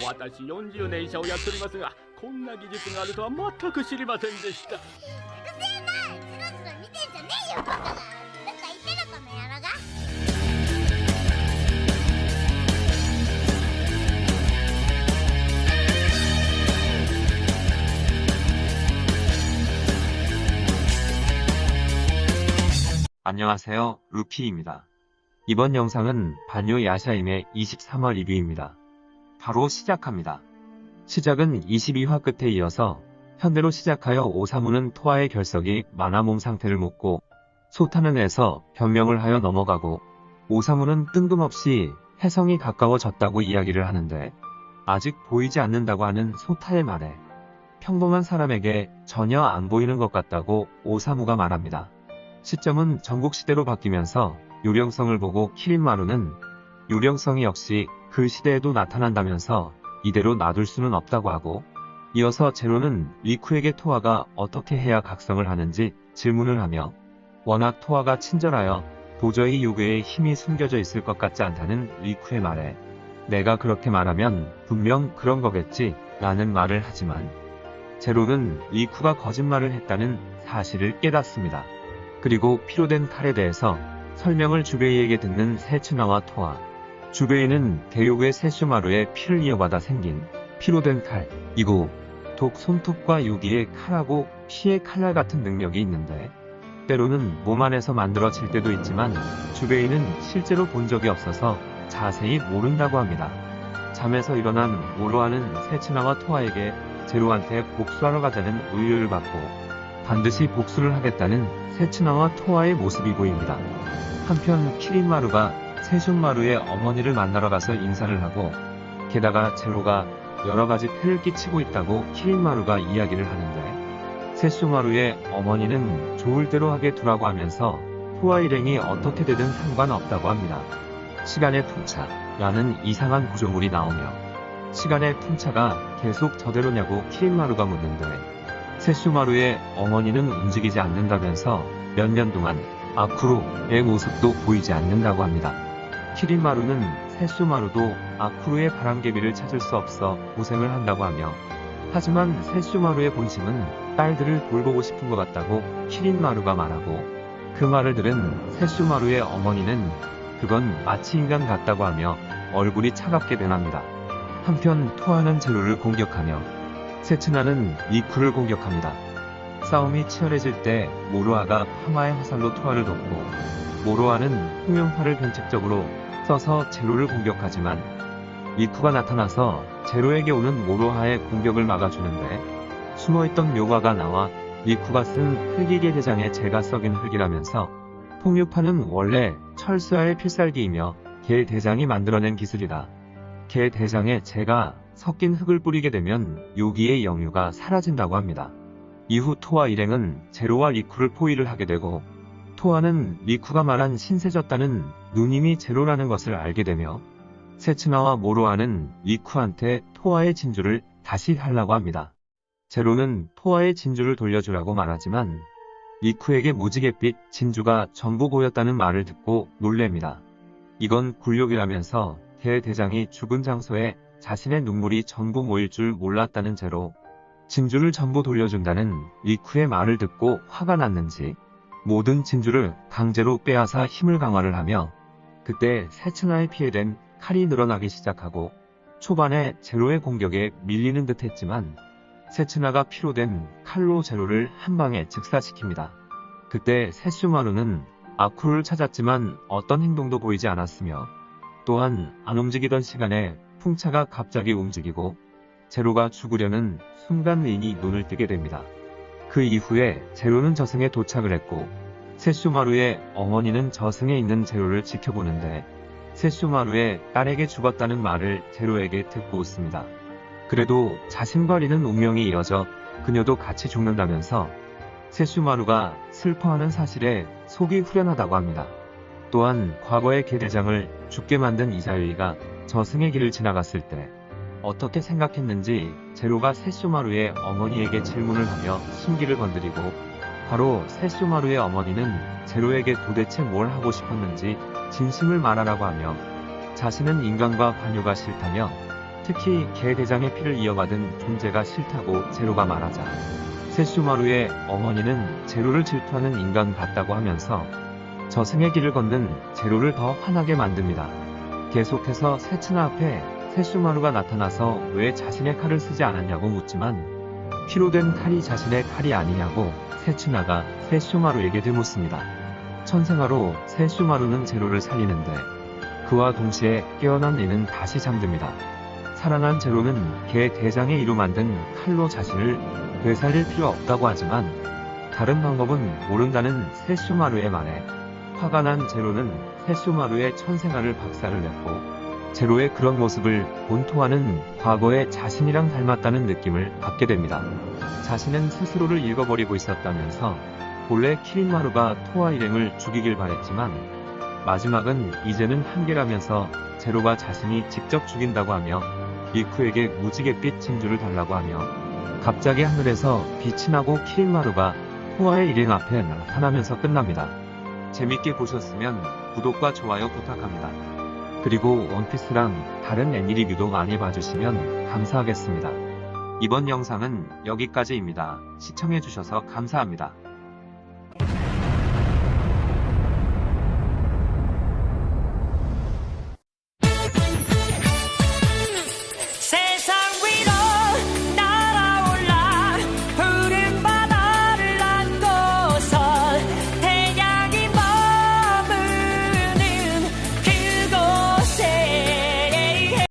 私40年医者をやっておりますが、こんな技術があるとは全く知りませんでした。うるせえな、スロスロ見てんじゃねえよバカが。どっか行ってるこの野郎が。안녕하세요, 루피입니다. 이번 영상은 반요 야샤임의 23화 리뷰입니다. 바로 시작합니다. 시작은 22화 끝에 이어서 현대로 시작하여 오사무는 토아의 결석이 만화 몸 상태를 묻고 소타는 에서 변명을 하여 넘어가고 오사무는 뜬금없이 해성이 가까워졌다고 이야기를 하는데 아직 보이지 않는다고 하는 소타의 말에 평범한 사람에게 전혀 안 보이는 것 같다고 오사무가 말합니다. 시점은 전국시대로 바뀌면서 요령성을 보고 키린마루는 요령성이 역시 그 시대에도 나타난다면서 이대로 놔둘 수는 없다고 하고 이어서 제로는 리쿠에게 토아가 어떻게 해야 각성을 하는지 질문을 하며 워낙 토아가 친절하여 도저히 요괴에 힘이 숨겨져 있을 것 같지 않다는 리쿠의 말에 내가 그렇게 말하면 분명 그런 거겠지 라는 말을 하지만 제로는 리쿠가 거짓말을 했다는 사실을 깨닫습니다. 그리고 피로된 칼에 대해서 설명을 주베이에게 듣는 세츠나와 토아. 주베이는 대요괴 세슈마루의 피를 이어받아 생긴 피로된 칼, 이고 독 손톱과 유기의 칼하고 피의 칼날 같은 능력이 있는데 때로는 몸 안에서 만들어질 때도 있지만 주베이는 실제로 본 적이 없어서 자세히 모른다고 합니다. 잠에서 일어난 모로아는 세츠나와 토아에게 제로한테 복수하러 가자는 의뢰를 받고 반드시 복수를 하겠다는 세츠나와 토아의 모습이 보입니다. 한편 키린마루가 세슌마루의 어머니를 만나러 가서 인사를 하고 게다가 제로가 여러가지 폐를 끼치고 있다고 키린마루가 이야기를 하는데 세슌마루의 어머니는 좋을 대로 하게 두라고 하면서 토아 일행이 어떻게 되든 상관없다고 합니다. 시간의 풍차라는 이상한 구조물이 나오며 시간의 풍차가 계속 저대로냐고 키린마루가 묻는데 세슈마루의 어머니는 움직이지 않는다면서 몇 년 동안 아쿠루의 모습도 보이지 않는다고 합니다. 키린마루는 세슈마루도 아쿠루의 바람개비를 찾을 수 없어 고생을 한다고 하며 하지만 세슈마루의 본심은 딸들을 돌보고 싶은 것 같다고 키린마루가 말하고 그 말을 들은 세슈마루의 어머니는 그건 마치 인간 같다고 하며 얼굴이 차갑게 변합니다. 한편 토아는 제로를 공격하며 세츠나는 리쿠를 공격합니다. 싸움이 치열해질 때 모로아가 파마의 화살로 토아를 돕고 모로아는 홍명파를 변칙적으로 써서 제로를 공격하지만 리쿠가 나타나서 제로에게 오는 모로아의 공격을 막아주는데 숨어있던 묘가가 나와 리쿠가 쓴 흙이계 대장의 재가 썩인 흙이라면서 통유파는 원래 철수야의 필살기이며 개 대장이 만들어낸 기술이다. 개 대장에 재가 섞인 흙을 뿌리게 되면 요기의 영유가 사라진다고 합니다. 이후 토아 일행은 제로와 리쿠를 포위를 하게 되고 토아는 리쿠가 말한 신세졌다는 누님이 제로라는 것을 알게 되며 세츠나와 모로아는 리쿠한테 토아의 진주를 다시 하려고 합니다. 제로는 토아의 진주를 돌려주라고 말하지만 리쿠에게 무지갯빛 진주가 전부 보였다는 말을 듣고 놀랍니다. 이건 굴욕이라면서 개 대장이 죽은 장소에 자신의 눈물이 전부 모일 줄 몰랐다는 제로 진주를 전부 돌려준다는 리쿠의 말을 듣고 화가 났는지 모든 진주를 강제로 빼앗아 힘을 강화를 하며 그때 세츠나에 피해된 칼이 늘어나기 시작하고 초반에 제로의 공격에 밀리는 듯 했지만 세츠나가 피로된 칼로 제로를 한방에 즉사시킵니다. 그때 세슈마루는 아쿠루를 찾았지만 어떤 행동도 보이지 않았으며 또한 안 움직이던 시간에 풍차가 갑자기 움직이고 제로가 죽으려는 순간 린이 눈을 뜨게 됩니다. 그 이후에 제로는 저승에 도착을 했고 세슈마루의 어머니는 저승에 있는 제로를 지켜보는데 세슈마루의 딸에게 죽었다는 말을 제로에게 듣고 웃습니다. 그래도 자신과 린은 운명이 이어져 그녀도 같이 죽는다면서 세슈마루가 슬퍼하는 사실에 속이 후련하다고 합니다. 또한 과거의 개대장을 죽게 만든 이사유이가 저승의 길을 지나갔을 때 어떻게 생각했는지 제로가 세슈마루의 어머니에게 질문을 하며 심기를 건드리고 바로 세슈마루의 어머니는 제로에게 도대체 뭘 하고 싶었는지 진심을 말하라고 하며 자신은 인간과 관여가 싫다며 특히 개 대장의 피를 이어받은 존재가 싫다고 제로가 말하자 세슈마루의 어머니는 제로를 질투하는 인간 같다고 하면서 저승의 길을 걷는 제로를 더 화나게 만듭니다. 계속해서 세츠나 앞에 세슈마루가 나타나서 왜 자신의 칼을 쓰지 않았냐고 묻지만 피로 된 칼이 자신의 칼이 아니냐고 세츠나가 세슈마루에게 되묻습니다. 천생아로 세슈마루는 제로를 살리는데 그와 동시에 깨어난 이는 다시 잠듭니다. 살아난 제로는 개 대장의 이로 만든 칼로 자신을 되살릴 필요 없다고 하지만 다른 방법은 모른다는 세슈마루의 말에 화가 난 제로는 세슈마루의 천생아를 박살을 냈고 제로의 그런 모습을 본 토아는 과거의 자신이랑 닮았다는 느낌을 받게 됩니다. 자신은 스스로를 잃어버리고 있었다면서 본래 키린마루가 토아 일행을 죽이길 바랬지만 마지막은 이제는 한계라면서 제로가 자신이 직접 죽인다고 하며 리쿠에게 무지갯빛 진주를 달라고 하며 갑자기 하늘에서 빛이 나고 키린마루가 토아의 일행 앞에 나타나면서 끝납니다. 재밌게 보셨으면 구독과 좋아요 부탁합니다. 그리고 원피스랑 다른 애니 리뷰도 많이 봐주시면 감사하겠습니다. 이번 영상은 여기까지입니다. 시청해주셔서 감사합니다.